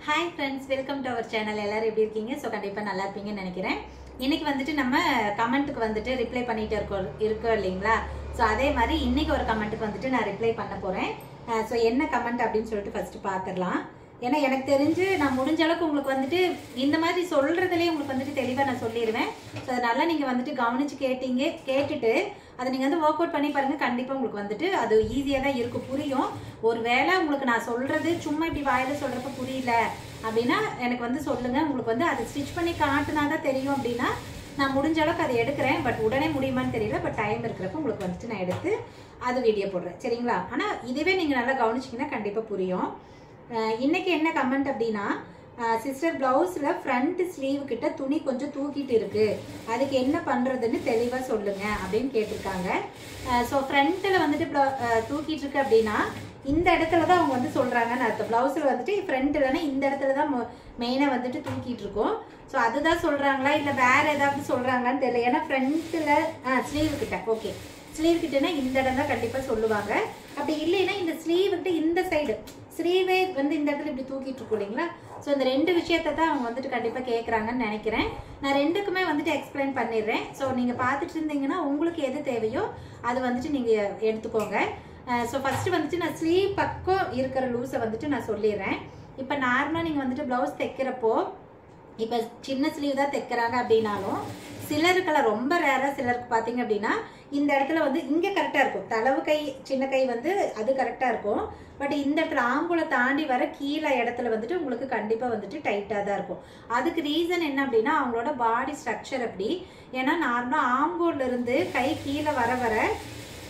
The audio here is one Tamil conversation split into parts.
Hi friends, welcome to our channel. எல்லாரும் எப்படி இருக்கீங்க? சோ கண்டிப்பா நல்லா இருப்பீங்கன்னு நினைக்கிறேன். இன்னைக்கு வந்துட்டு நம்ம கமெண்ட்க்கு வந்துட்டு ரிப்ளை பண்ணிட்டே இருக்கோம் இல்லீங்களா? சோ அதே மாதிரி இன்னைக்கு ஒரு கமெண்ட்க்கு வந்துட்டு நான் ரிப்ளை பண்ண போறேன். சோ என்ன கமெண்ட் அப்படினு சொல்லிட்டு ஃபர்ஸ்ட் பாத்துறலாம். ஏன்னா எனக்கு தெரிஞ்சு நான் முடிஞ்ச அளவுக்கு உங்களுக்கு வந்துட்டு இந்த மாதிரி சொல்றதுலயே உங்களுக்கு வந்துட்டு தெளிவா நான் சொல்லிடுவேன். சோ அதனால நீங்க வந்துட்டு கவனிச்சு கேட்டுட்டு அதை நீங்க வந்து வொர்க் அவுட் பண்ணி பாருங்க. கண்டிப்பா உங்களுக்கு வந்துட்டு அது ஈஸியா தான் இருக்கும், புரியும். ஒருவேளை உங்களுக்கு நான் சொல்றது சும்மா இப்படி வாயில சொல்றப்ப புரியல அப்படின்னா எனக்கு வந்து சொல்லுங்க. உங்களுக்கு வந்து அதை ஸ்டிச் பண்ணி காட்டுனாதான் தெரியும் அப்படின்னா நான் முடிஞ்ச அளவுக்கு அதை எடுக்கிறேன். பட் உடனே முடியுமான்னு தெரியல. பட் டைம் இருக்கிறப்ப உங்களுக்கு வந்துட்டு நான் எடுத்து அது வீடியோ போடுறேன், சரிங்களா? ஆனா இதுவே நீங்க நல்லா கவனிச்சிங்கன்னா கண்டிப்பா புரியும். இன்னைக்கு என்ன கமெண்ட் அப்படின்னா, சிஸ்டர் பிளவுஸ்ல ஃப்ரண்ட் ஸ்லீவ் கிட்ட துணி கொஞ்சம் தூக்கிட்டு இருக்கு, அதுக்கு என்ன பண்றதுன்னு தெளிவா சொல்லுங்க அப்படின்னு கேட்டிருக்காங்க. ஸோ ஃப்ரண்ட்ல வந்துட்டு தூக்கிட்டு இருக்கு அப்படின்னா இந்த இடத்துல தான் அவங்க வந்து சொல்றாங்கன்னு அர்த்தம். பிளவுஸ்ல வந்துட்டு ஃப்ரண்ட்லன்னா இந்த இடத்துல தான் மெயினா வந்துட்டு தூக்கிட்டு இருக்கும். ஸோ அதுதான் சொல்றாங்களா இல்ல வேற ஏதாவது சொல்றாங்களான்னு தெரியல. ஏன்னா ஃப்ரண்ட்ல ஸ்லீவ் கிட்ட, ஓகே ஸ்லீவ் கிட்டனா இந்த இடம் தான் கண்டிப்பா சொல்லுவாங்க. அப்படி இல்லைன்னா இந்த ஸ்லீவ் கிட்ட இந்த சைடு ஸ்லீவே வந்து இந்த இடத்துல இப்படி தூக்கிட்டு இருக்கும் இல்லைங்களா? ஸோ இந்த ரெண்டு விஷயத்தை தான் அவங்க வந்துட்டு கண்டிப்பா கேட்கறாங்கன்னு நினைக்கிறேன். நான் ரெண்டுக்குமே வந்துட்டு எக்ஸ்பிளைன் பண்ணிடுறேன். ஸோ நீங்க பார்த்துட்டு இருந்தீங்கன்னா உங்களுக்கு எது தேவையோ அது வந்துட்டு நீங்க எடுத்துக்கோங்க. ஸோ ஃபர்ஸ்ட் வந்துட்டு நான் ஸ்லீவ் பக்கம் இருக்கிற லூஸை வந்துட்டு நான் சொல்லிடுறேன். இப்போ நார்மலாக நீங்கள் வந்துட்டு ப்ளவுஸ் தைக்கிறப்போ இப்போ சின்ன ஸ்லீவ் தான் தைக்கிறாங்க அப்படின்னாலும் சிலருக்கெல்லாம் ரொம்ப ரேராக சிலருக்கு பார்த்தீங்க அப்படின்னா இந்த இடத்துல வந்து இங்கே கரெக்டாக இருக்கும். தளவு கை சின்ன கை வந்து அது கரெக்டாக இருக்கும். பட் இந்த இடத்துல ஆம்பூலை தாண்டி வர கீழே இடத்துல வந்துட்டு உங்களுக்கு கண்டிப்பாக வந்துட்டு டைட்டாக தான் இருக்கும். அதுக்கு ரீசன் என்ன அப்படின்னா அவங்களோட பாடி ஸ்ட்ரக்சர் அப்படி. ஏன்னா நார்மலாக ஆம்பூர்ல இருந்து கை கீழே வர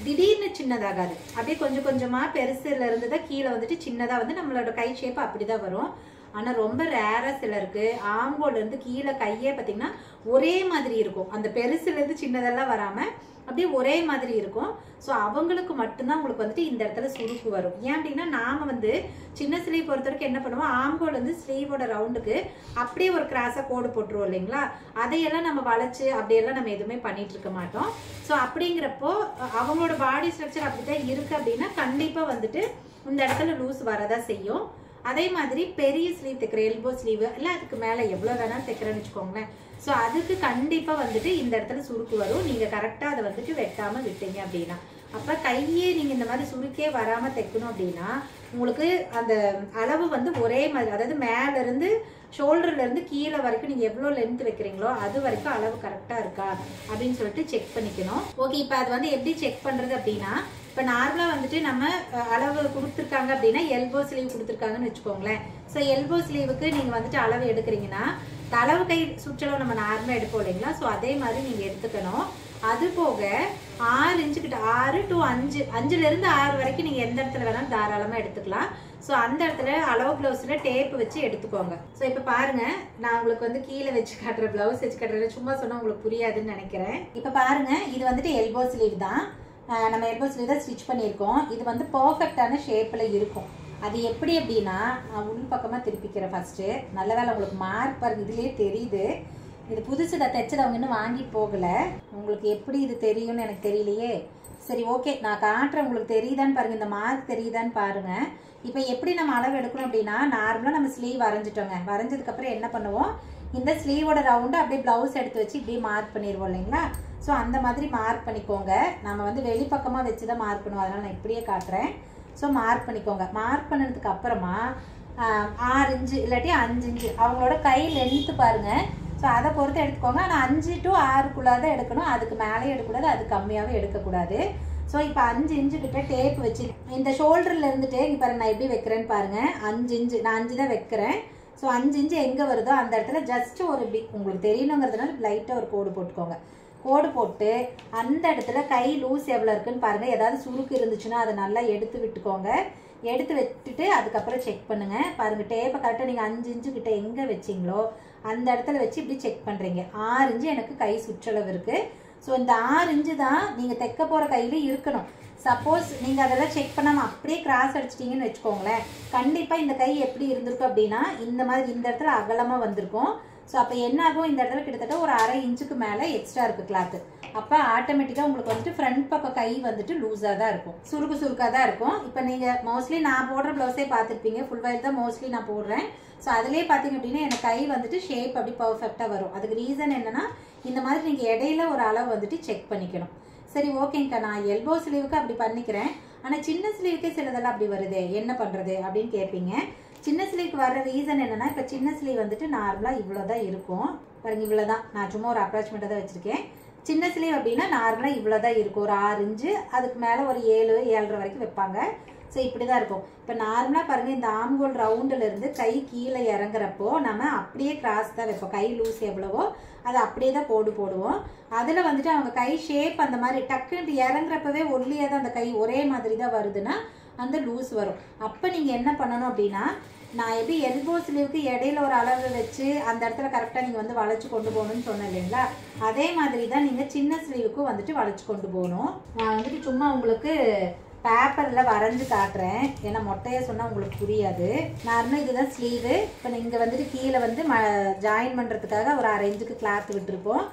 திடீர்னு சின்னதாகாது, அப்படியே கொஞ்சம் கொஞ்சமாக பெருசுல இருந்து தான் கீழே வந்துட்டு சின்னதாக வந்து நம்மளோட கை ஷேப் அப்படி தான் வரும். ஆனால் ரொம்ப ரேராக சிலருக்கு ஆம்போலேருந்து கீழே கையே பார்த்தீங்கன்னா ஒரே மாதிரி இருக்கும். அந்த பெருசுலேருந்து சின்னதெல்லாம் வராமல் அப்படியே ஒரே மாதிரி இருக்கும். ஸோ அவங்களுக்கு மட்டும்தான் உங்களுக்கு வந்துட்டு இந்த இடத்துல சுருக்கு வரும். ஏன் அப்படின்னா நாம் வந்து சின்ன ஸ்லீவ் பொறுத்த வரைக்கும் என்ன பண்ணுவோம், ஆம்போலேருந்து ஸ்லீவோட ரவுண்டுக்கு அப்படியே ஒரு கிராஸாக கோடு போட்டுருவோம் இல்லைங்களா? அதையெல்லாம் நம்ம வளைச்சு அப்படியெல்லாம் நம்ம எதுவுமே பண்ணிட்டு இருக்க மாட்டோம். ஸோ அப்படிங்கிறப்போ அவங்களோட பாடி ஸ்ட்ரக்சர் அப்படிதான் இருக்கு அப்படின்னா கண்டிப்பாக வந்துட்டு இந்த இடத்துல லூஸ் வரதான் செய்யும். அதே மாதிரி பெரிய ஸ்லீவ் தைக்கிற எல்போ ஸ்லீவ் இல்லை அதுக்கு மேலே எவ்வளோ வேணாலும் தைக்கிறேன்னு வச்சுக்கோங்களேன். ஸோ அதுக்கு கண்டிப்பாக வந்துட்டு இந்த இடத்துல சுருக்கு வரும். நீங்கள் கரெக்டாக அதை வந்துட்டு வெட்டாமல் விட்டீங்க அப்படின்னா. அப்போ கையே நீங்கள் இந்த மாதிரி சுருக்கே வராமல் தைக்கணும் அப்படின்னா உங்களுக்கு அந்த அளவு வந்து ஒரே மாதிரி, அதாவது மேலேருந்து ஷோல்டர்லேருந்து கீழே வரைக்கும் நீங்கள் எவ்வளோ லென்த் வைக்கிறீங்களோ அது வரைக்கும் அளவு கரெக்டாக இருக்கா அப்படின்னு சொல்லிட்டு செக் பண்ணிக்கணும். ஓகே, இப்போ அது வந்து எப்படி செக் பண்ணுறது அப்படின்னா, இப்போ நார்மலாக வந்துட்டு நம்ம அளவு கொடுத்துருக்காங்க அப்படின்னா எல்போ ஸ்லீவ் கொடுத்துருக்காங்கன்னு வச்சுக்கோங்களேன். ஸோ எல்போ ஸ்லீவுக்கு நீங்கள் வந்துட்டு அளவு எடுக்கிறீங்கன்னா தளவு கை சுற்றளவு நம்ம நார்மலாக எடுப்போம் இல்லைங்களா? ஸோ அதே மாதிரி நீங்கள் எடுத்துக்கணும். அது போக 6 இன்ச்சுக்கிட்ட 6 to 5, 5லேருந்து 6 வரைக்கும் நீங்கள் எந்த இடத்துல வேணாலும் தாராளமாக எடுத்துக்கலாம். ஸோ அந்த இடத்துல அளவு ப்ளவுஸில் டேப் வச்சு எடுத்துக்கோங்க. ஸோ இப்போ பாருங்க, நான் உங்களுக்கு வந்து கீழே வச்சு காட்டுற ப்ளவுஸ் வச்சு காட்டுறேன். சும்மா சொன்னால் உங்களுக்கு புரியாதுன்னு நினைக்கிறேன். இப்போ பாருங்க, இது வந்துட்டு எல்போ ஸ்லீவ் தான். நம்ம எல்போ ஸ்லீவ் தான் ஸ்டிச் பண்ணியிருக்கோம். இது வந்து பர்ஃபெக்டான ஷேப்பில் இருக்கும். அது எப்படி அப்படின்னா, நான் உள் பக்கமாக திருப்பிக்கிறேன் ஃபர்ஸ்ட்டு. நல்ல வேலை உங்களுக்கு மார்க் பாருங்க, இதுலேயே தெரியுது. இது புதுசு தான் தைச்சதவங்க இன்னும் வாங்கிட்டு போகலை. உங்களுக்கு எப்படி இது தெரியும்னு எனக்கு தெரியலையே. சரி ஓகே, நான் காட்டுறேன். உங்களுக்கு தெரியுதான்னு பாருங்கள், இந்த மார்க் தெரியுதான்னு பாருங்கள். இப்போ எப்படி நம்ம அளவு எடுக்கணும் அப்படின்னா, நார்மலாக நம்ம ஸ்லீவ் வரைஞ்சிட்டோங்க. வரைஞ்சதுக்கப்புறம் என்ன பண்ணுவோம், இந்த ஸ்லீவோட ரவுண்டு அப்படியே ப்ளவுஸ் எடுத்து வச்சு இப்படியே மார்க் பண்ணிடுவோம் இல்லைங்களா? ஸோ அந்த மாதிரி மார்க் பண்ணிக்கோங்க. நம்ம வந்து வெளிப்பக்கமாக வச்சு தான் மார்க் பண்ணுவோம், அதனால் நான் இப்படியே காட்டுறேன். ஸோ மார்க் பண்ணிக்கோங்க. மார்க் பண்ணதுக்கு அப்புறமா 6 இன்ச்சு இல்லாட்டி 5 இன்ச்சு அவங்களோட கை லென்த்து பாருங்கள். ஸோ அதை பொறுத்து எடுத்துக்கோங்க. ஆனால் 5 to 6க்குள்ளே தான் எடுக்கணும். அதுக்கு மேலேயும் எடுக்கக்கூடாது, அது கம்மியாகவும் எடுக்கக்கூடாது. ஸோ இப்போ 5 இன்ச்சு கிட்ட டேப் வச்சு இந்த ஷோல்டரில் இருந்துட்டு இங்கே பாருங்கள் நான் எப்படி வைக்கிறேன்னு பாருங்கள். 5 இன்ச்சு, நான் 5 தான் வைக்கிறேன். ஸோ 5 இன்ச்சு எங்கே வருதோ அந்த இடத்துல ஜஸ்ட் ஒரு இப்படி உங்களுக்கு தெரியணுங்கிறதுனால லைட்டாக ஒரு கோடு போட்டுக்கோங்க. கோடு போட்டு அந்த இடத்துல கை லூஸ் எவ்வளோ இருக்குன்னு பாருங்கள். ஏதாவது சுருக்கு இருந்துச்சுன்னா அதை நல்லா எடுத்து விட்டுக்கோங்க. எடுத்து விட்டுட்டு அதுக்கப்புறம் செக் பண்ணுங்கள். பாருங்கள், டேப்பை கரெக்டாக நீங்கள் 5 இன்ச்சு கிட்ட எங்கே வச்சிங்களோ அந்த இடத்துல வச்சு இப்படி செக் பண்ணுறீங்க. 6 இன்ச்சு எனக்கு கை சுற்றளவு இருக்குது. ஸோ இந்த 6 இன்ச்சு தான் நீங்கள் தைக்க போகிற கையில் இருக்கணும். சப்போஸ் நீங்கள் அதெல்லாம் செக் பண்ணாமல் அப்படியே கிராஸ் அடிச்சிட்டிங்கன்னு வச்சுக்கோங்களேன், கண்டிப்பாக இந்த கை எப்படி இருந்திருக்கும் அப்படின்னா இந்த மாதிரி இந்த இடத்துல அகலமாக வந்திருக்கும். ஸோ அப்போ என்ன ஆகும், இந்த இடத்துல கிட்டத்தட்ட ஒரு 1/2 இன்ச்சுக்கு மேலே எக்ஸ்ட்ரா இருக்குது கிளாத்து. அப்போ ஆட்டோமேட்டிக்காக உங்களுக்கு வந்துட்டு ஃப்ரண்ட் பக்கம் கை வந்துட்டு லூஸாக தான் இருக்கும், சுருக்காக தான் இருக்கும். இப்போ நீங்கள் மோஸ்ட்லி நான் போடுற ப்ளவுஸே பார்த்துருப்பீங்க, ஃபுல் வயல் தான் மோஸ்ட்லி நான் போடுறேன். ஸோ அதிலே பார்த்தீங்க அப்படின்னா எனக்கு கை வந்துட்டு ஷேப் அப்படி பர்ஃபெக்டாக வரும். அதுக்கு ரீசன் என்னன்னா, இந்த மாதிரி நீங்கள் இடையில ஒரு அளவு வந்துட்டு செக் பண்ணிக்கணும். சரி ஓகேங்கக்கா, நான் எல்போ ஸ்லீவுக்கு அப்படி பண்ணிக்கிறேன், ஆனால் சின்ன ஸ்லீவுக்கே சிலதெல்லாம் அப்படி வருதே, என்ன பண்ணுறது அப்படின்னு கேட்பீங்க. சின்ன ஸ்லீவுக்கு வர ரீசன் என்னன்னா, இப்போ சின்ன ஸ்லீவ் வந்துட்டு நார்மலாக இவ்வளோ தான் இருக்கும் பாருங்க, இவ்வளோ தான். நான் சும்மா ஒரு அப்ராச்மெண்ட்டாக தான் வச்சுருக்கேன். சின்ன ஸ்லீவ் அப்படின்னா நார்மலாக இவ்வளோ தான் இருக்கும், ஒரு 6 இன்ச்சு, அதுக்கு மேலே ஒரு 7-7.5 வரைக்கும் வைப்பாங்க. ஸோ இப்படி தான் இருக்கும். இப்போ நார்மலாக பாருங்கள், இந்த ஆம்கோல் ரவுண்டில் இருந்து கை கீழே இறங்குறப்போ நம்ம அப்படியே கிராஸ் தான் வைப்போம். கை லூஸ் எவ்வளவோ அதை அப்படியே தான் போடுவோம். அதில் வந்துட்டு அவங்க கை ஷேப் அந்த மாதிரி டக்குன்னு இறங்குறப்பவே ஒல்லியாக தான் அந்த கை ஒரே மாதிரி தான் வருதுன்னா அந்த லூஸ் வரும். அப்போ நீங்கள் என்ன பண்ணணும் அப்படின்னா, நான் எப்படி எல்போ ஸ்லீவுக்கு இடையில ஒரு அளவு வச்சு அந்த இடத்துல கரெக்டாக நீங்கள் வந்து வளைச்சு கொண்டு போகணும்னு சொன்னேன் இல்லைங்களா, அதே மாதிரி தான் நீங்கள் சின்ன ஸ்லீவுக்கும் வந்துட்டு வளைச்சு கொண்டு போகணும். நான் வந்துட்டு சும்மா உங்களுக்கு பேப்பரில் வரைஞ்சி காட்டுறேன், ஏன்னா மொட்டையாக சொன்னால் உங்களுக்கு புரியாது. நார்மலாக இதுதான் ஸ்லீவு. இப்போ இங்கே வந்துட்டு கீழே வந்து ஜாயின் பண்ணுறதுக்காக ஒரு 1/2 இன்ச்சுக்கு கிளாத் விட்டுருப்போம்.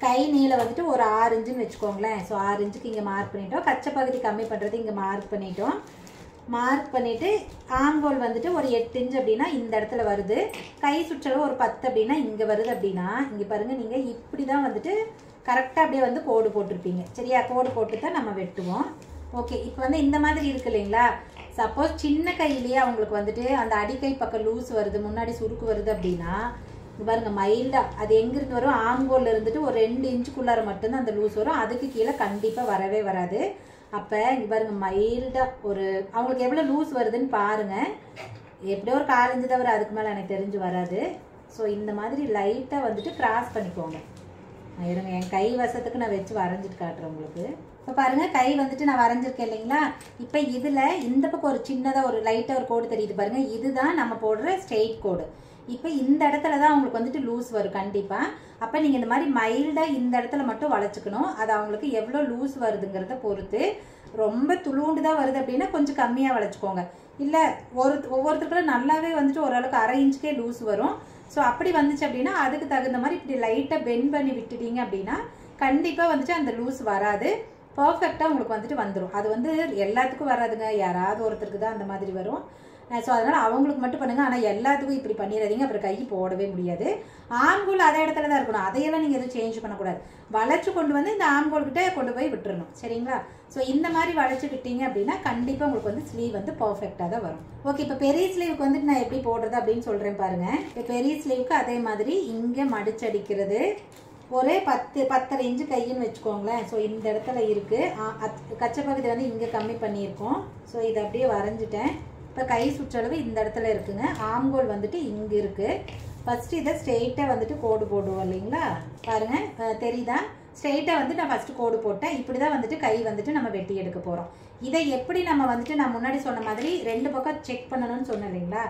கை நீளம் வந்துட்டு ஒரு 6 இன்ச்சுன்னு வச்சுக்கோங்களேன். ஸோ 6 இன்ச்சுக்கு இங்கே மார்க் பண்ணிட்டோம். கச்சை பகுதி கம்மி பண்ணுறது இங்கே மார்க் பண்ணிட்டோம். மார்க் பண்ணிவிட்டு ஆம்கோல் வந்துட்டு ஒரு 8 இன்ச் அப்படின்னா இந்த இடத்துல வருது. கை சுற்றளவு ஒரு 10 அப்படின்னா இங்கே வருது. அப்படின்னா இங்கே பாருங்கள், நீங்கள் இப்படி தான் வந்துட்டு கரெக்டாக அப்படியே வந்து கோடு போட்டிருப்பீங்க. சரியா, கோடு போட்டு தான் நம்ம வெட்டுவோம். ஓகே, இப்போ வந்து இந்த மாதிரி இருக்கு இல்லைங்களா. சப்போஸ் சின்ன கையிலேயே அவங்களுக்கு வந்துட்டு அந்த அடிக்கை பக்கம் லூஸ் வருது, முன்னாடி சுருக்கு வருது அப்படின்னா இங்கே பாருங்க, மைல்டாக அது எங்கிருந்து வரும், ஆம்கோலில் இருந்துட்டு ஒரு 2 இன்ச்சுக்குள்ளார மட்டும்தான் அந்த லூஸ் வரும். அதுக்கு கீழே கண்டிப்பாக வரவே வராது. அப்போ இங்கே பாருங்கள், மைல்டாக ஒரு அவங்களுக்கு எவ்வளோ லூஸ் வருதுன்னு பாருங்கள். எப்படியோ ஒரு 4 இன்ச்சு தான் வரும், அதுக்கு மேலே எனக்கு தெரிஞ்சு வராது. ஸோ இந்த மாதிரி லைட்டாக வந்துட்டு கிராஸ் பண்ணிக்கோங்க. இருங்க, என் கை வசத்துக்கு நான் வச்சு வரைஞ்சிட்டு காட்டுறேன் உங்களுக்கு. இப்போ பாருங்கள், கை வந்துட்டு நான் வரைஞ்சிருக்கேன் இல்லைங்களா. இப்போ இதில் இந்த பக்கம் ஒரு சின்னதாக ஒரு லைட்டாக ஒரு கோடு தெரியுது பாருங்கள், இதுதான் நம்ம போடுற ஸ்ட்ரெயிட் கோடு. இப்போ இந்த இடத்துல தான் அவங்களுக்கு வந்துட்டு லூஸ் வரும் கண்டிப்பாக. அப்போ நீங்கள் இந்த மாதிரி மைல்டாக இந்த இடத்துல மட்டும் வளைச்சிக்கணும். அது அவங்களுக்கு எவ்வளோ லூஸ் வருதுங்கிறத பொறுத்து. ரொம்ப துளுண்டு தான் வருது அப்படின்னா கொஞ்சம் கம்மியாக வளைச்சிக்கோங்க. இல்லை ஒவ்வொருத்தருக்குள்ள நல்லாவே வந்துட்டு ஓரளவுக்கு 1/2 இன்ச்சுக்கே லூஸ் வரும். ஸோ அப்படி வந்துச்சு அப்படின்னா அதுக்கு தகுந்த மாதிரி இப்படி லைட்டாக பெண்ட் பண்ணி விட்டுட்டீங்க அப்படின்னா கண்டிப்பாக வந்துட்டு அந்த லூஸ் வராது, பர்ஃபெக்டாக உங்களுக்கு வந்துட்டு வந்துடும். அது வந்து எல்லாத்துக்கும் வராதுங்க, யாராவது ஒருத்தருக்கு தான் அந்த மாதிரி வரும். ஸோ அதனால் அவங்களுக்கு மட்டும் பண்ணுங்கள். ஆனால் எல்லாத்துக்கும் இப்படி பண்ணிடாதீங்க, அப்புறம் கை போடவே முடியாது. ஆம்கோல் அதே இடத்துல தான் இருக்கணும், அதையெல்லாம் நீங்கள் எதுவும் சேஞ்ச் பண்ணக்கூடாது. வளைச்சு கொண்டு வந்து இந்த ஆம்கோல்கிட்ட கொண்டு போய் விட்டுறணும். சரிங்களா. ஸோ இந்த மாதிரி வளைச்சு விட்டீங்க அப்படின்னா கண்டிப்பாக உங்களுக்கு வந்து ஸ்லீவ் வந்து பர்ஃபெக்டாக தான் வரும். ஓகே, இப்போ பெரிய ஸ்லீவுக்கு வந்துட்டு நான் எப்படி போடுறது அப்படின்னு சொல்கிறேன் பாருங்கள். இப்போ பெரிய ஸ்லீவுக்கு அதே மாதிரி இங்கே மடிச்சடிக்கிறது ஒரு 10-10.5 இன்ச்சு கைன்னு வச்சுக்கோங்களேன். ஸோ இந்த இடத்துல இருக்குது, கச்சை பகுதி வந்து இங்கே கம்மி பண்ணியிருக்கோம். ஸோ இதை அப்படியே வரைஞ்சிட்டேன். இப்போ கை சுற்றளவு இந்த இடத்துல இருக்குங்க, ஆம்கோல் வந்துட்டு இங்கே இருக்குது. ஃபஸ்ட்டு இதை ஸ்ட்ரெயிட்டாக வந்துட்டு கோடு போடுவோம் இல்லைங்களா, பாருங்கள் தெரியுதா. ஸ்ட்ரெயிட்டாக வந்து நான் ஃபஸ்ட்டு கோடு போட்டேன். இப்படி தான் வந்துட்டு கை வந்துட்டு நம்ம வெட்டி எடுக்க போகிறோம். இதை எப்படி நம்ம வந்துட்டு நான் முன்னாடி சொன்ன மாதிரி 2 பக்கம் செக் பண்ணணும்னு சொன்னேன் இல்லைங்களா.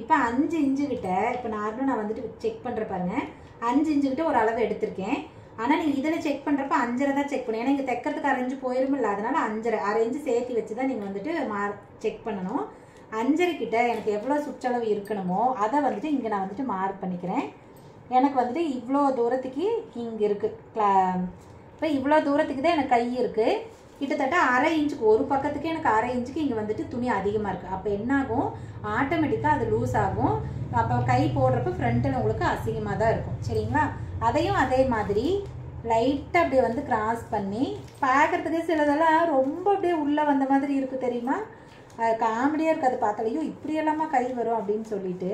இப்போ 5 இன்ச்சு கிட்ட, இப்போ நார்மலாக நான் வந்துட்டு செக் பண்ணுற பாருங்கள், 5 இன்ச்சு கிட்ட ஒரு அளவு எடுத்திருக்கேன். ஆனால் நீங்கள் இதில் செக் பண்ணுறப்ப 5.5 தான் செக் பண்ணுங்க. ஏன்னா இங்கே தைக்கிறதுக்கு 1/2 இன்ச்சு போயிடும் இல்லை, அதனால் 1/2 இன்ச்சு சேர்த்து வச்சு தான் நீங்கள் வந்துட்டு செக் பண்ணணும். 5.5 கிட்ட எனக்கு எவ்வளோ சுற்றளவு இருக்கணுமோ அதை வந்துட்டு இங்கே நான் வந்துட்டு மார்க் பண்ணிக்கிறேன். எனக்கு வந்துட்டு இவ்வளோ தூரத்துக்கு இங்கே இருக்குது. இப்போ இவ்வளோ தூரத்துக்கு தான் எனக்கு கை இருக்குது. கிட்டத்தட்ட 1/2 இன்ச்சுக்கு ஒரு பக்கத்துக்கு எனக்கு 1/2 இன்ச்சுக்கு இங்கே வந்துட்டு துணி அதிகமாக இருக்குது. அப்போ என்னாகும், ஆட்டோமேட்டிக்காக அது லூஸ் ஆகும். அப்போ கை போடுறப்ப ஃப்ரண்ட்டில் உங்களுக்கு அசிங்கமாக தான் இருக்கும். சரிங்களா. அதையும் அதே மாதிரி லைட்டாக அப்படியே வந்து கிராஸ் பண்ணி பார்க்குறதுக்கு சிலதெல்லாம் ரொம்ப அப்படியே உள்ளே வந்த மாதிரி இருக்குது தெரியுமா. காமெடியாக இருக்காது பார்த்தாலையும், இப்படியெல்லாமா கை வரும் அப்படின்னு சொல்லிட்டு.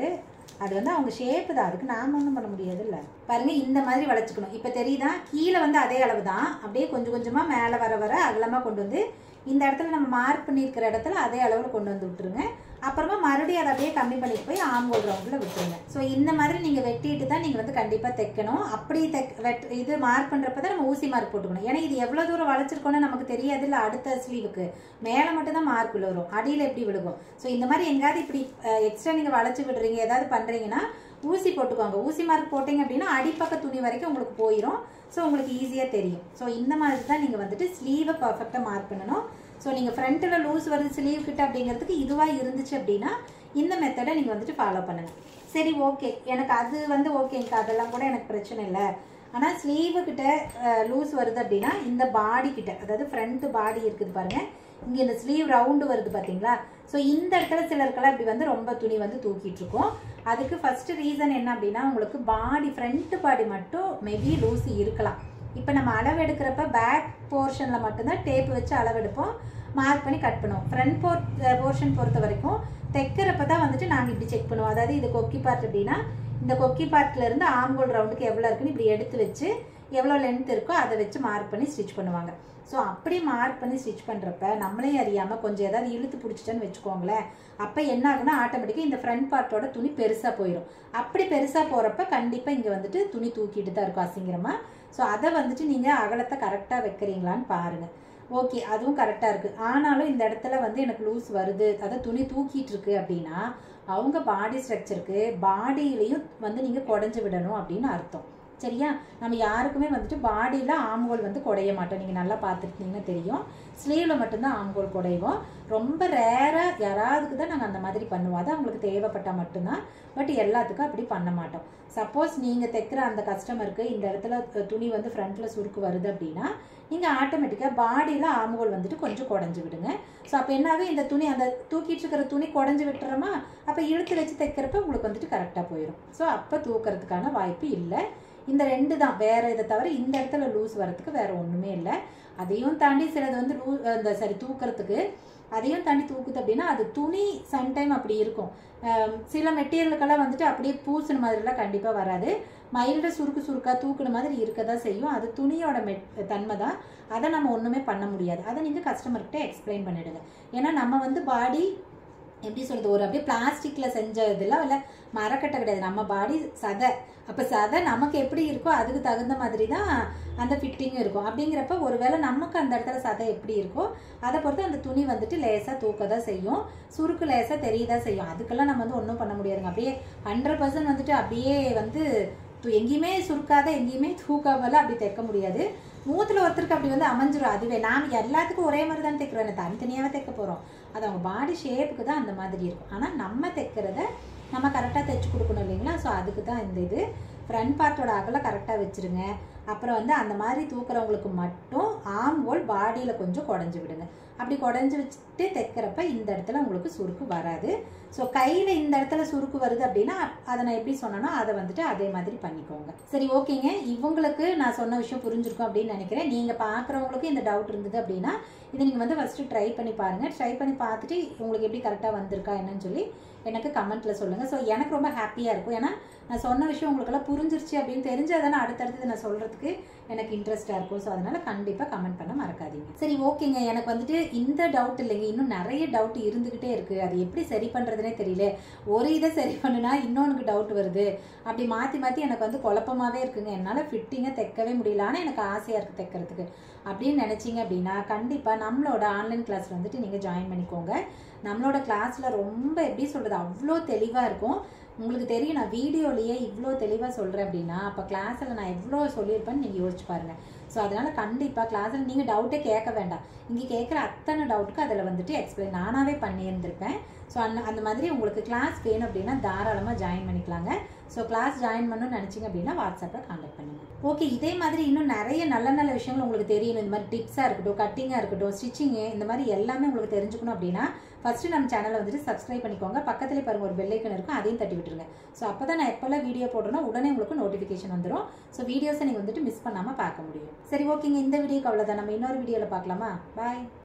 அது வந்து அவங்க ஷேப்பு தான், அதுக்கு நாம் ஒன்றும் பண்ண முடியாது இல்லை. பாருங்கள், இந்த மாதிரி வளைச்சிக்கணும். இப்போ தெரியுதா, கீழே வந்து அதே அளவு தான், அப்படியே கொஞ்சம் கொஞ்சமாக மேலே வர அகலமாக கொண்டு வந்து இந்த இடத்துல நம்ம மார்க் பண்ணியிருக்கிற இடத்துல அதே அளவில் கொண்டு வந்து விட்டுருங்க. அப்புறமா மறுபடியும் அதை அப்படியே கம்மி பண்ணிட்டு போய் ஆம்கோல் ரவுண்டில் விட்டுருங்க. ஸோ இந்த மாதிரி நீங்கள் வெட்டிட்டு தான் நீங்கள் வந்து கண்டிப்பாக தைக்கணும். அப்படி இது மார்க் பண்ணுறப்ப தான் நம்ம ஊசி மார்க் போட்டுக்கணும். ஏன்னா இது எவ்வளோ தூரம் வளைச்சிருக்கோன்னு நமக்கு தெரியாது இல்லை. அடுத்த ஸ்லீவுக்கு மேலே மட்டும் தான் மார்க் விழுகும், அடியில் எப்படி விழுகும். ஸோ இந்த மாதிரி எங்கேயாவது இப்படி எக்ஸ்ட்ரா நீங்கள் வளைச்சி விடுறீங்க, ஏதாவது பண்ணுறீங்கன்னா ஊசி போட்டுக்கோங்க. ஊசி மார்க் போட்டிங்க அப்படின்னா அடிப்பக்க துணி வரைக்கும் உங்களுக்கு போயிடும். ஸோ உங்களுக்கு ஈஸியாக தெரியும். ஸோ இந்த மாதிரி தான் நீங்கள் வந்துட்டு ஸ்லீவை பர்ஃபெக்டாக மார்க் பண்ணணும். ஸோ நீங்கள் ஃப்ரண்ட்டில் லூஸ் வருது ஸ்லீவ் கிட்ட அப்படிங்கிறதுக்கு இதுவாக இருந்துச்சு அப்படின்னா இந்த மெத்தடை நீங்கள் வந்துட்டு ஃபாலோ பண்ணுங்கள். சரி ஓகே, எனக்கு அது வந்து ஓகேங்க, அதெல்லாம் கூட எனக்கு பிரச்சனை இல்லை. ஆனால் ஸ்லீவுக்கிட்ட லூஸ் வருது அப்படின்னா இந்த பாடி கிட்ட, அதாவது ஃப்ரண்ட் பாடி இருக்குது பாருங்கள், இங்கே இந்த ஸ்லீவ் ரவுண்டு வருது பார்த்தீங்களா? ஸோ இந்த இடத்துல சிலருக்கெல்லாம் இப்படி வந்து ரொம்ப துணி வந்து தூக்கிட்டு இருக்கும். அதுக்கு ஃபர்ஸ்ட் ரீசன் என்ன அப்படின்னா, உங்களுக்கு பாடி ஃப்ரண்ட் பாடி மட்டும் மேபி லூஸ் இருக்கலாம். இப்போ நம்ம அளவு எடுக்கிறப்ப பேக் போர்ஷனில் மட்டும்தான் டேப் வச்சு அளவெடுப்போம், மார்க் பண்ணி கட் பண்ணுவோம். ஃப்ரண்ட் போர்ஷன் பொறுத்த வரைக்கும் தைக்கிறப்ப தான் வந்துட்டு நாங்கள் இப்படி செக் பண்ணுவோம். அதாவது இது கொக்கி பார்ட் அப்படின்னா இந்த கொக்கி பார்ட்லேருந்து ஆம்கோல் ரவுண்டுக்கு எவ்வளோ இருக்குன்னு இப்படி எடுத்து வச்சு எவ்வளோ லென்த் இருக்கோ அதை வச்சு மார்க் பண்ணி ஸ்டிச் பண்ணுவாங்க. ஸோ அப்படி மார்க் பண்ணி ஸ்டிச் பண்ணுறப்ப நம்மளே அறியாமல் கொஞ்சம் ஏதாவது இழுத்து பிடிச்சிட்டேன்னு வச்சுக்கோங்களேன், அப்போ என்ன ஆகுனா ஆட்டோமேட்டிக்காக இந்த ஃப்ரண்ட் பார்ட்டோட துணி பெருசாக போயிடும். அப்படி பெருசாக போகிறப்ப கண்டிப்பாக இங்கே வந்துட்டு துணி தூக்கிட்டு தான் இருக்கும் அசிங்கரமாக. ஸோ அதை வந்துட்டு நீங்கள் அகலத்தை கரெக்டாக வைக்கிறீங்களான்னு பாருங்கள். ஓகே, அதுவும் கரெக்டாக இருக்குது. ஆனாலும் இந்த இடத்துல வந்து எனக்கு லூஸ் வருது, அதாவது துணி தூக்கிட்டு இருக்கு அப்படின்னா அவங்க பாடி ஸ்ட்ரக்சருக்கு பாடியிலையும் வந்து நீங்கள் குடஞ்சி விடணும் அப்படின்னு அர்த்தம். சரியா? நம்ம யாருக்குமே வந்துட்டு பாடியில் ஆம்கோல் வந்து குடைய மாட்டோம். நீங்கள் நல்லா பார்த்துருக்கீங்கன்னா தெரியும், ஸ்லீவில் மட்டும்தான் ஆம்கோல் குடைவோம். ரொம்ப ரேராக யாராவதுக்கு தான் நாங்கள் அந்த மாதிரி பண்ணுவோம், அது அவங்களுக்கு தேவைப்பட்டால் மட்டும்தான். பட் எல்லாத்துக்கும் அப்படி பண்ண மாட்டோம். சப்போஸ் நீங்கள் தைக்கிற அந்த கஸ்டமருக்கு இந்த இடத்துல துணி வந்து ஃப்ரண்ட்டில் சுருக்கு வருது அப்படின்னா நீங்கள் ஆட்டோமேட்டிக்காக பாடியில் ஆம்கோல் வந்துட்டு கொஞ்சம் குடஞ்சி விடுங்க. ஸோ அப்போ என்னாகும், இந்த துணி அந்த தூக்கிட்டு இருக்கிற துணி குடஞ்சி விட்டுறோமா, அப்போ இழுத்து வச்சு தைக்கிறப்ப உங்களுக்கு வந்துட்டு கரெக்டாக போயிடும். ஸோ அப்போ தூக்கிறதுக்கான வாய்ப்பு இல்லை. இந்த ரெண்டு தான், வேற இதை தவிர இந்த இடத்துல லூஸ் வரதுக்கு வேற ஒன்றுமே இல்லை. அதையும் தாண்டி சிலது வந்து தூக்கிறதுக்கு அதையும் தாண்டி தூக்குது அப்படின்னா அது துணி சம்டைம் அப்படி இருக்கும். சில மெட்டீரியலுக்கெல்லாம் வந்துட்டு அப்படியே பூசின மாதிரிலாம் கண்டிப்பாக வராது, மைல்டாக சுருக்கா தூக்குன மாதிரி இருக்க தான் செய்யும். அது துணியோட தன்மை தான், அதை நம்ம ஒன்றுமே பண்ண முடியாது. அதை நீங்கள் கஸ்டமர்கிட்ட எக்ஸ்பிளைன் பண்ணிவிடுங்க. ஏன்னா நம்ம வந்து பாடி எப்படி சொல்கிறது, ஒரு அப்படியே பிளாஸ்டிக்கில் செஞ்ச இதெல்லாம் இல்லை, மரக்கட்டை கிடையாது. நம்ம பாடி சதை, அப்போ சதை நமக்கு எப்படி இருக்கோ அதுக்கு தகுந்த மாதிரி தான் அந்த ஃபிட்டிங்கும் இருக்கும். அப்படிங்கிறப்ப ஒருவேளை நமக்கு அந்த இடத்துல சதை எப்படி இருக்கோ அதை பொறுத்து அந்த துணி வந்துட்டு லேசாக தூக்க தான் செய்யும், சுருக்கு லேசாக தெரியதான் செய்யும். அதுக்கெல்லாம் நம்ம வந்து ஒன்றும் பண்ண முடியாதுங்க. அப்படியே 100% வந்துட்டு அப்படியே வந்து எங்கேயுமே சுருக்காத எங்கேயுமே தூக்காமலாம் அப்படி தைக்க முடியாது. மூத்தில் ஒருத்தருக்கு அப்படி வந்து அமைஞ்சிடும். அதுவே நாம் எல்லாத்துக்கும் ஒரே மாதிரி தான் தைக்கிறோம், தனித்தனியாகவே தைக்க போகிறோம். அது அவங்க பாடி ஷேப்புக்கு தான் அந்த மாதிரி இருக்கும். ஆனால் நம்ம தைக்கிறத நம்ம கரெக்டாக தைச்சி கொடுக்கணும் இல்லைங்களா? ஸோ அதுக்கு தான் இந்த இது. ஃப்ரண்ட் பார்ட்டோட அகலை கரெக்டாக வச்சுருங்க. அப்புறம் வந்து அந்த மாதிரி தூக்குறவங்களுக்கு மட்டும் ஆம்கோல் பாடியில் கொஞ்சம் குடஞ்சி விடுங்க. அப்படி குடஞ்சி வச்சுட்டு தைக்கிறப்ப இந்த இடத்துல உங்களுக்கு சுருக்கு வராது. ஸோ கையில் இந்த இடத்துல சுருக்கு வருது அப்படின்னா அதை நான் எப்படி சொன்னேனோ அதை வந்துட்டு அதே மாதிரி பண்ணிக்கோங்க. சரி ஓகேங்க, இவங்களுக்கு நான் சொன்ன விஷயம் புரிஞ்சிருக்கும் அப்படின்னு நினைக்கிறேன். நீங்கள் பார்க்குறவங்களுக்கு இந்த டவுட் இருந்தது அப்படின்னா இதை நீங்கள் வந்து ஃபஸ்ட்டு ட்ரை பண்ணி பாருங்கள். ட்ரை பண்ணி பார்த்துட்டு உங்களுக்கு எப்படி கரெக்டாக வந்திருக்கா என்னன்னு சொல்லி எனக்கு கமெண்ட்டில் சொல்லுங்கள். ஸோ எனக்கு ரொம்ப ஹாப்பியாக இருக்கும். ஏன்னா நான் சொன்ன விஷயம் உங்களுக்கெல்லாம் புரிஞ்சிருச்சு அப்படின்னு தெரிஞ்சால் தானே அடுத்தடுத்து நான் சொல்கிறதுக்கு எனக்கு இன்ட்ரெஸ்ட்டாக இருக்கும். ஸோ அதனால் கண்டிப்பாக கமெண்ட் பண்ண மறக்காதீங்க. சரி ஓகேங்க, எனக்கு வந்துட்டு இந்த டவுட் இல்லைங்க, இன்னும் நிறைய டவுட் இருந்துக்கிட்டே இருக்குது. அது எப்படி சரி பண்ணுறதுனே தெரியல. ஒரு இதை சரி பண்ணுனா இன்னொன்றுக்கு டவுட் வருது. அப்படி மாற்றி மாற்றி எனக்கு வந்து குழப்பமாகவே இருக்குங்க. என்னால் ஃபிட்டிங்காக தைக்கவே முடியல, ஆனால் எனக்கு ஆசையாக இருக்குது தைக்கிறதுக்கு அப்படின்னு நினச்சிங்க அப்படின்னா கண்டிப்பாக நம்மளோட ஆன்லைன் கிளாஸில் வந்துட்டு நீங்கள் ஜாயின் பண்ணிக்கோங்க. நம்மளோட கிளாஸில் ரொம்ப எப்படி சொல்கிறது, அவ்வளோ தெளிவாக இருக்கும். உங்களுக்கு தெரியும், நான் வீடியோலேயே இவ்வளோ தெளிவாக சொல்கிறேன் அப்படின்னா அப்போ கிளாஸில் நான் எவ்வளோ சொல்லியிருப்பேன்னு நீங்கள் யோசிச்சு பாருங்கள். ஸோ அதனால் கண்டிப்பாக கிளாஸில் நீங்கள் டவுட்டே கேட்க வேண்டாம். இங்கே கேட்குற அத்தனை டவுட்டுக்கு அதில் வந்துட்டு எக்ஸ்பிளைன் நானாகவே பண்ணியிருந்திருப்பேன். ஸோ அந்த மாதிரி உங்களுக்கு கிளாஸ் வேணும் அப்படின்னா தாராளமாக ஜாயின் பண்ணிக்கலாங்க. ஸோ கிளாஸ் ஜாயின் பண்ணணும்னு நினச்சிங்க அப்படின்னா வாட்ஸ்அப்பில் கான்டாக்ட் பண்ணுங்கள். ஓகே, இதே மாதிரி இன்னும் நிறைய நல்ல நல்ல விஷயங்கள் உங்களுக்கு தெரியணும். இந்த மாதிரி டிப்ஸாக இருக்கட்டும், கட்டிங்காக இருக்கட்டும், ஸ்டிச்சிங்கு, இந்த மாதிரி எல்லாமே உங்களுக்கு தெரிஞ்சுக்கணும் அப்படின்னா ஃபஸ்ட்டு நம்ம சேனலை வந்துட்டு சப்ஸ்கிரைப் பண்ணிக்கோங்க. பக்கத்துலேயே பாருங்கள் ஒரு பெல் ஐக்கன் இருக்கும், அதையும் தட்டி விட்டுருங்க. ஸோ அப்போ தான் நான் எப்போல்லாம் வீடியோ போடுறேன்னா உடனே உங்களுக்கு நோட்டிஃபிகேஷன் வந்துடும். ஸோ வீடியோஸை நீங்கள் வந்துட்டு மிஸ் பண்ணாமல் பார்க்க முடியும். சரி ஓகேங்க, இந்த வீடியோக்கு அவ்வளோதான். நம்ம இன்னொரு வீடியோவில் பார்க்கலாமா? பாய்.